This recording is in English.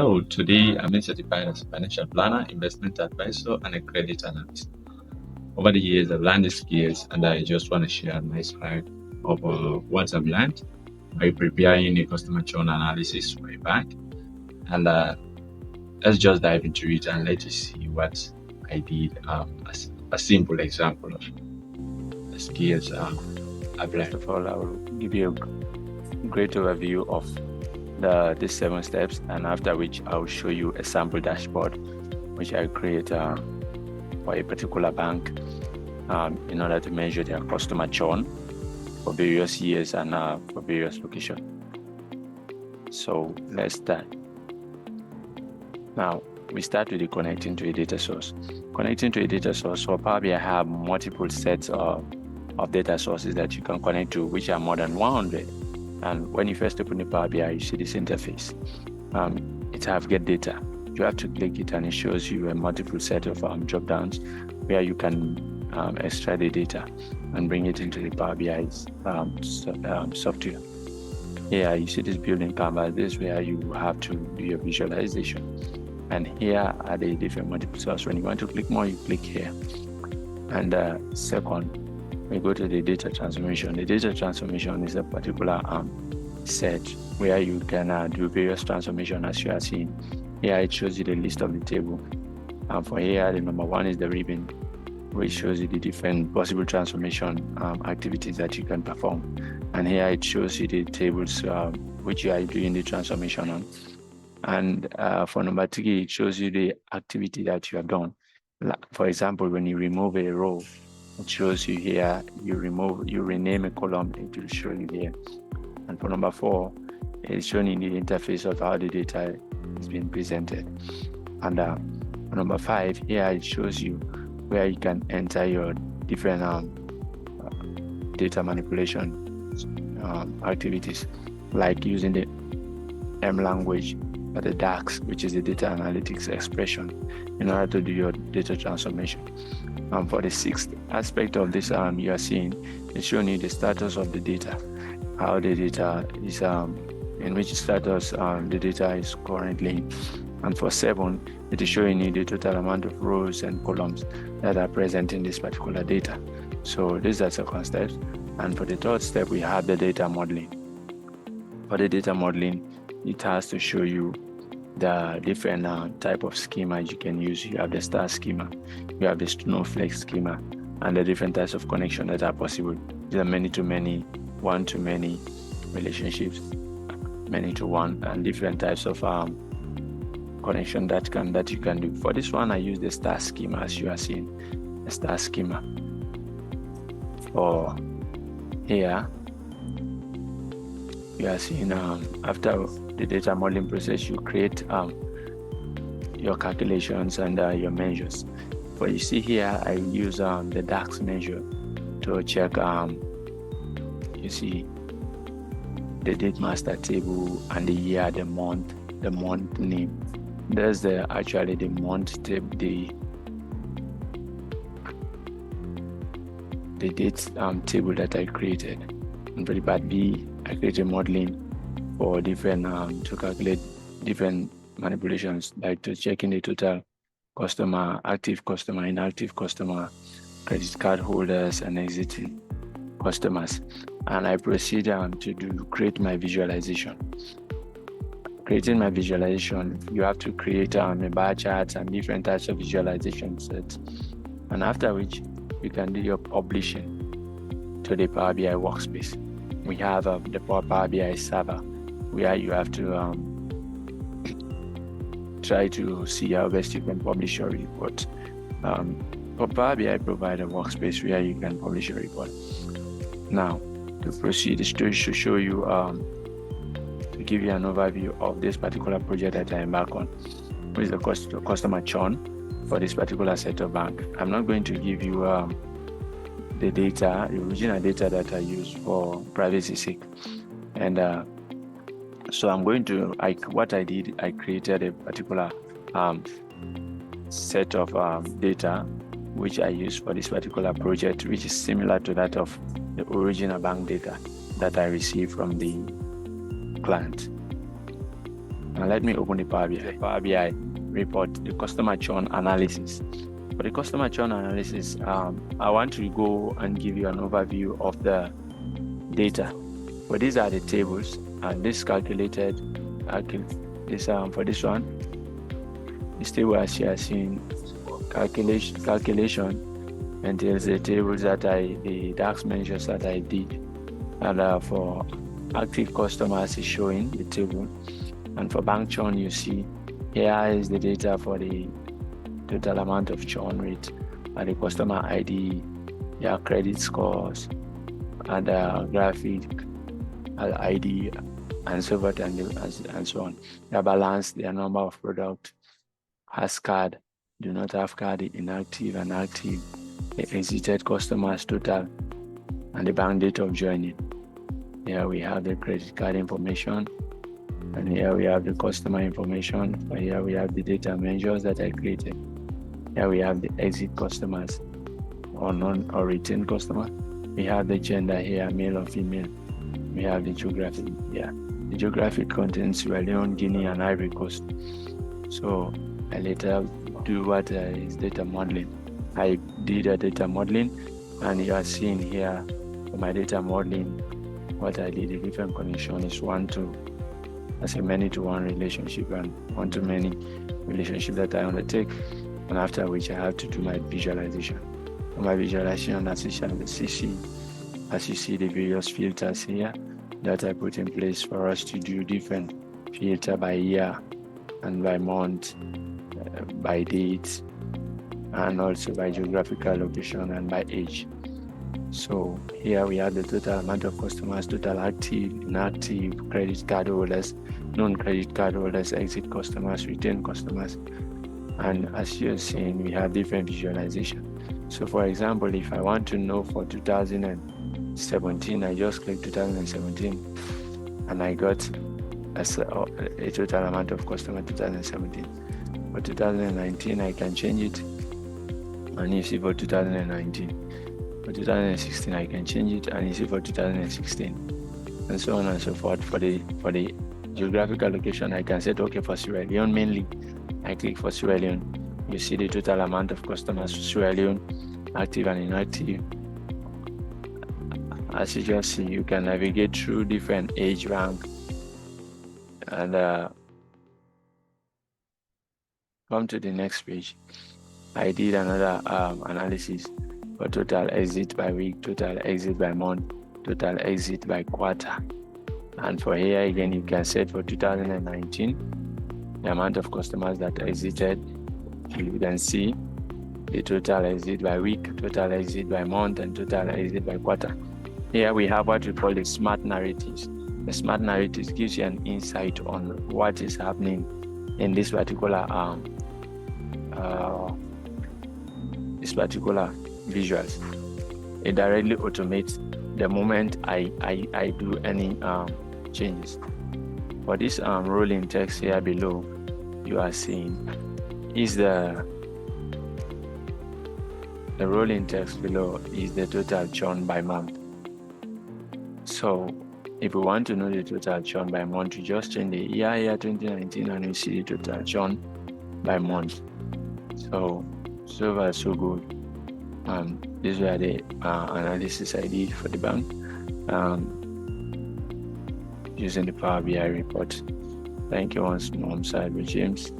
Hello, today I'm certified as a financial planner, investment advisor, and a credit analyst. Over the years, I've learned these skills, and I just want to share my side of what I've learned by preparing a customer churn analysis for a bank. And let's just dive into it and let you see what I did as a simple example of the skills I've learned. First of all, I will give you a great overview of these 7 steps, and after which I will show you a sample dashboard which I create for a particular bank in order to measure their customer churn for various years and for various locations. So let's start. Now we start with the connecting to a data source. Connecting to a data source, for Power BI, I have multiple sets of data sources that you can connect to, which are more than 100. And when you first open the Power BI, you see this interface. It have get data. You have to click it, and it shows you a multiple set of drop downs where you can extract the data and bring it into the Power BI software. Here you see this building canvas. This is where you have to do your visualization. And here are the different multiple sources. When you want to click more, you click here. And second, we go to the data transformation. The data transformation is a particular set where you can do various transformation, as you are seeing. Here it shows you the list of the table. And for here, the number 1 is the ribbon, which shows you the different possible transformation activities that you can perform. And here it shows you the tables which you are doing the transformation on. And for number 3, it shows you the activity that you have done. For example, when you remove a row, it shows you here. You rename a column, it will show you here. And for number 4, it's shown in the interface of how the data is being presented. And for number 5, here it shows you where you can enter your different data manipulation activities, like using the M language or the DAX, which is the data analytics expression, in order to do your data transformation. For the 6th aspect of this, you are seeing, it's showing you the status of the data, how the data is, in which status the data is currently. And for 7, it is showing you the total amount of rows and columns that are present in this particular data. So these are 2nd steps. And for the 3rd step, we have the data modeling. For the data modeling, it has to show you the different type of schema you can use. You have the star schema, you have the snowflake schema, and the different types of connection that are possible. There are many-to-many, one-to-many relationships, many-to-one, and different types of connection that you can do. For this one, I use the star schema, as you are seeing, the star schema. For here, you are seeing after the data modeling process, you create your calculations and your measures. For you see here, I use the DAX measure to check you see the date master table and the year, the month name. There's actually the month table, the dates table that I created. And for the part B, I created modeling for different to calculate different manipulations, like to check in the total customer, active customer, inactive customer, credit card holders, and exiting customers. And I proceed to create my visualization. Creating my visualization, you have to create a bar charts and different types of visualization sets. And after which, you can do your publishing to the Power BI workspace. We have the Power BI server, where you have to try to see how best you can publish your report. For Power BI, provide a workspace where you can publish your report. Now, to proceed is to show you, to give you an overview of this particular project that I embark on, which is the customer churn for this particular set of bank. I'm not going to give you the data, the original data that I use for privacy sake. And so I'm going to, what I did, I created a particular set of data which I use for this particular project, which is similar to that of the original bank data that I received from the client. Now let me open the Power BI report, the customer churn analysis. For the customer churn analysis, I want to go and give you an overview of the data. But these are the tables, and this calculated, for this one, this table as you are seeing, calculation entails the tables the DAX measures that I did, and for active customers is showing the table, and for bank churn you see here is the data for the total amount of churn rate, and the customer ID, their credit scores, and graphic ID, and so forth, and so on. Their balance, their number of product, has card, do not have card, inactive and active, the exited customers total, and the bank date of joining. Here we have the credit card information, and here we have the customer information. Here we have the data measures that I created. Here we have the exit customers or retained customer. We have the gender here, male or female. We have the geographic here. The geographic contains Sierra Leone, Guinea, and Ivory Coast. So I later do what is data modeling. I did a data modeling, and you are seeing here for my data modeling what I did. The different connection is as a many-to-one relationship and one-to-many relationship that I undertake, and after which I have to do my visualization. For my visualization, as you see the various filters here that I put in place for us to do different filter by year and by month, by date, and also by geographical location and by age. So here we have the total amount of customers, total active, inactive, credit card holders, non-credit card holders, exit customers, retained customers. And as you're seeing, we have different visualization. So for example, if I want to know for 2017, I just click 2017, and I got a total amount of customer 2017. For 2019, I can change it, and you see for 2019. For 2016, I can change it, and you see for 2016, and so on and so forth. For the geographical location, I can set okay for Sierra Leone mainly. I click for Sierra Leone. You see the total amount of customers for Sierra Leone, active and inactive. As you just see, you can navigate through different age rank, and come to the next page. I did another analysis for total exit by week, total exit by month, total exit by quarter. And for here again, you can set for 2019 the amount of customers that exited. You can see the total exit by week, total exit by month, and total exit by quarter. Here we have what we call the smart narratives. The smart narratives gives you an insight on what is happening in this particular visuals. It directly automates the moment I do any changes. For this rolling text here below, you are seeing is the rolling text below is the total churn by month. So if we want to know the total churn by month, you just change the year 2019, and you see the total churn by month. So far so good. These were the analysis I did for the bank using the Power BI report. Thank you once more, I'm James.